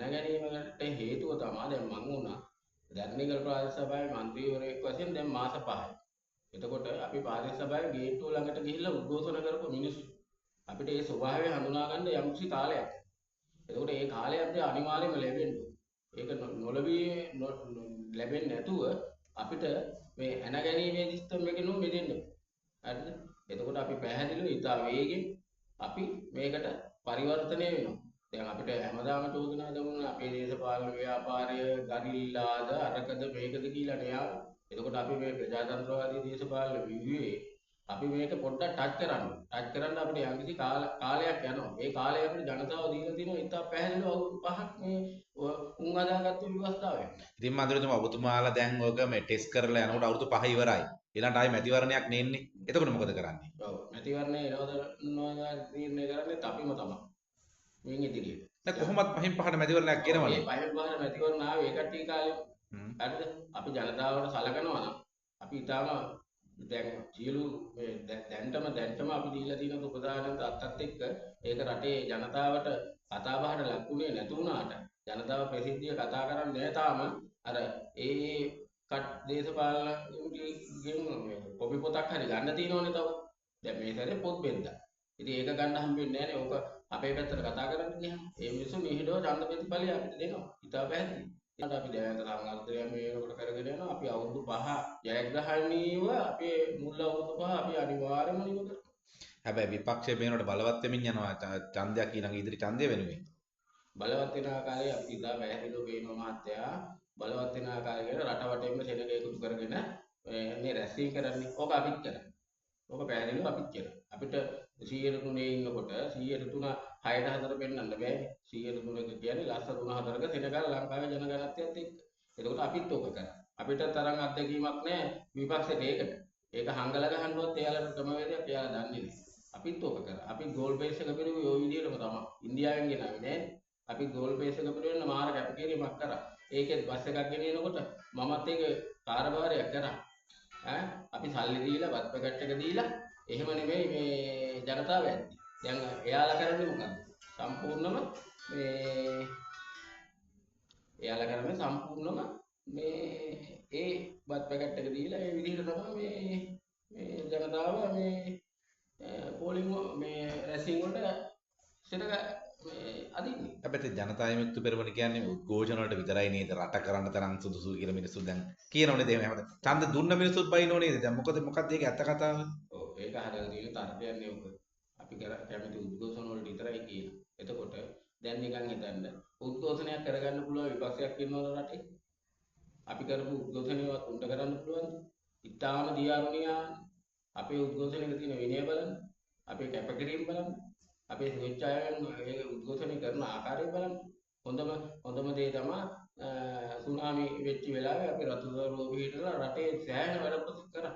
හැන ගැනීමකට හේතුව තමයි දැන් මං වුණා ධර්ණිකල් ප්‍රාදේශ සභාවේ മന്ത്രിවරයෙක් වශයෙන් දැන් මාස 5යි. එතකොට අපි ප්‍රාදේශ සභාවේ ගේට්ටුව ළඟට ගිහිල්ලා උද්ඝෝෂණ කරපු මිනිස්සු. අපිට ඒ ස්වභාවය හඳුනා ගන්න යම්කිසි කාලයක්. එතකොට ඒ කාලය අපිට අනිවාර්යයෙන්ම ලැබෙන්න ඕනේ. ඒක නොලැබී ලැබෙන්නේ නැතුව අපිට මේ ඇන ගැනීමේ සිස්ටම් එකේ නෝ මෙදෙන්න. හරිද? එතකොට අපි පැහැදිලිව ඉතා වේගෙන් අපි මේකට පරිවර්තනය වෙනවා. දැන් අපිට හැමදාම චෝදනා දමුණා අපේ දේශපාලන ව්‍යාපාරය ගරිල්ලාද අරකද මේකද කියලා නේ ආවේ. එතකොට අපි මේ ප්‍රජාතන්ත්‍රවාදී දේශපාලන ව්‍යුහයේ අපි මේක පොඩ්ඩක් ටච් කරන්න. ටච් කරන්න අපිට යම්කිසි කාලයක් යනවා. ඒ කාලය අපිට ජනතාව දීලා තියෙනවා ඉතා පැහැදිලිව අවුරුදු 5ක් මේ උන් හදාගත්ත ව්‍යවස්ථාවෙන්. ඉතින් මන්ත්‍රීතුමා ඔබතුමාලා දැන් ඔක මේ ටෙස්ට් කරලා යනකොට අවුරුදු 5 ඉවරයි. ඊළඟට ආයි මැතිවරණයක් නෙන්නේ. එතකොට මොකද කරන්නේ? ඔව් මැතිවරණය එනවද තීරණය කරන්නේ අපිම තමයි. මින් ඉදිරියට. දැන් කොහොමත් පහින් පහට මැතිවරණයක් ගෙනවනේ. මේ පහින් පහට මැතිවරණ ආවේ ඒ කට්ටිය කාලේ. හරිද? අපි ජනතාවට සලකනවා නම් අපි ඊටාම දැන් සියලු මේ දැන්ටම අපි දීලා තියෙන උපදානන්ත අත්තත් එක්ක ඒක රටේ ජනතාවට කතා බහට ලක්ුණේ නැතු වුණාට ජනතාව ප්‍රසිද්ධිය කතා කරන්නේ නැහැ තාම අර ඒ දේශපාලනගෙන් කොපි පොතක් හරි ගන්න තියෙනවනේ තව. දැන් මේ සැරේ පොත් බෙද්දා. ඉතින් ඒක ගන්න හම්බෙන්නේ නැහැ නේ. ඕක අපේ පැත්තට කතා කරන්න ගියාම ඒ මිනිස්සු නිහිඩව ඡන්ද ප්‍රතිඵලය අපිට දෙනවා. ඉතා පැහැදිලි. ඊට අපි දැනට සංවර්ධනය මේකට කරගෙන යනවා. අපි අවුරුදු 5 ජයග්‍රහණීයව අපේ මුල් අවුරුදු 5 අපි අනිවාර්යයෙන්ම නිම කරනවා. හැබැයි විපක්ෂය මේනට බලවත් වෙමින් යනවා ඡන්දයක් ඊළඟ ඉදිරි ඡන්දය වෙනුවෙන්. බලවත් වෙන ආකාරය අපි ඉදා පැහැදිලිව පේනවා මහත්තයා. බලවත් වෙන ආකාරයකට රට වටේම සෙනග එකතු කරගෙන මේ රැස්වීම කරන්නේ. ඕක අපිත් කරන්නේ. ඕක පැහැදිලිව අපිත් කරනවා. අපිට 103 ඉන්නකොට 103 6ට 4 පෙන්වන්න බෑනේ. 103ක කියන්නේ ලස්ස 3-4ක සෙනගල් ලංකාවේ ජනගණත්වයත් එක්ක. එතකොට අපිත් ඕක කරා. අපිට තරම් අත්දැකීමක් නැහැ විපක්ෂයට ඒකට. ඒක හංගල ගහන්නවත් එයාලට ක්‍රමවේදයක් එයාලා දන්නේ නැහැ. අපිත් ඕක කරා. අපි ගෝල් බේස් එක පිරුවේ ওই විදිහටම තමයි. ඉන්දියාවෙන් ගෙනාවේ නෑනේ. අපි ගෝල් බේස් එක පිරුවෙන්න මාර කැපකිරීමක් කරා. ඒකෙත් බස් එකක් ගෙනියනකොට මමත් ඒක කාර්යභාරයක් කරා. අපි සල්ලි දීලා වත් පැකට් එක දීලා එහෙම නෙමෙයි මේ ජනතාව ඇද්දි. දැන් එයාලා කරන්නේ මොකද්ද? සම්පූර්ණම මේ එයාලා කරන්නේ සම්පූර්ණම මේ ඒ වත් පැකට් එක දීලා ඒ විදිහට තමයි මේ ජනතාව මේ පෝලිං මේ රැසිං වලට සෙනග මේ අදින්නේ. හැබැයි ජනතා විමුක්ති පෙරමුණ කියන්නේ උද්ඝෝෂණ වලට විතරයි නේද රට කරන්න තරම් සුදුසු කියලා මිනිස්සු දැන් කියනෝනේ එහෙම හැමදාම. ඡන්ද දුන්න මිනිස්සුත් බයිනෝ නේද? දැන් මොකද ඒකේ ඇත්ත කතාව? ඔව් ඒක හදලා තියෙන තර්කයක් නේ ඔක. අපි කැමති උද්ඝෝෂණ වලට විතරයි කියන. එතකොට දැන් නිකන් හිතන්න උද්ඝෝෂණයක් කරගන්න පුළුවන් විපක්ෂයක් ඉන්නවද රටේ? අපි කරපු උද්ඝෝෂණයවත් උණ්ඩ කරන්න පුළුවන්ද? ඉතාලම දියාරුණියා අපේ උද්ඝෝෂණයක තියෙන විනය බලන්න. අපේ කැපකිරීම බලන්න. අපේ ස්වේච්ඡාවෙන් ඒ උද්ඝෝෂණය කරන ආකාරය බලන්න. හොඳම දේ තමයි සුනාමි වෙච්ච වෙලාවේ අපි රතුදරුව පිටලා රටේ සෑහෙන වැඩ කරා.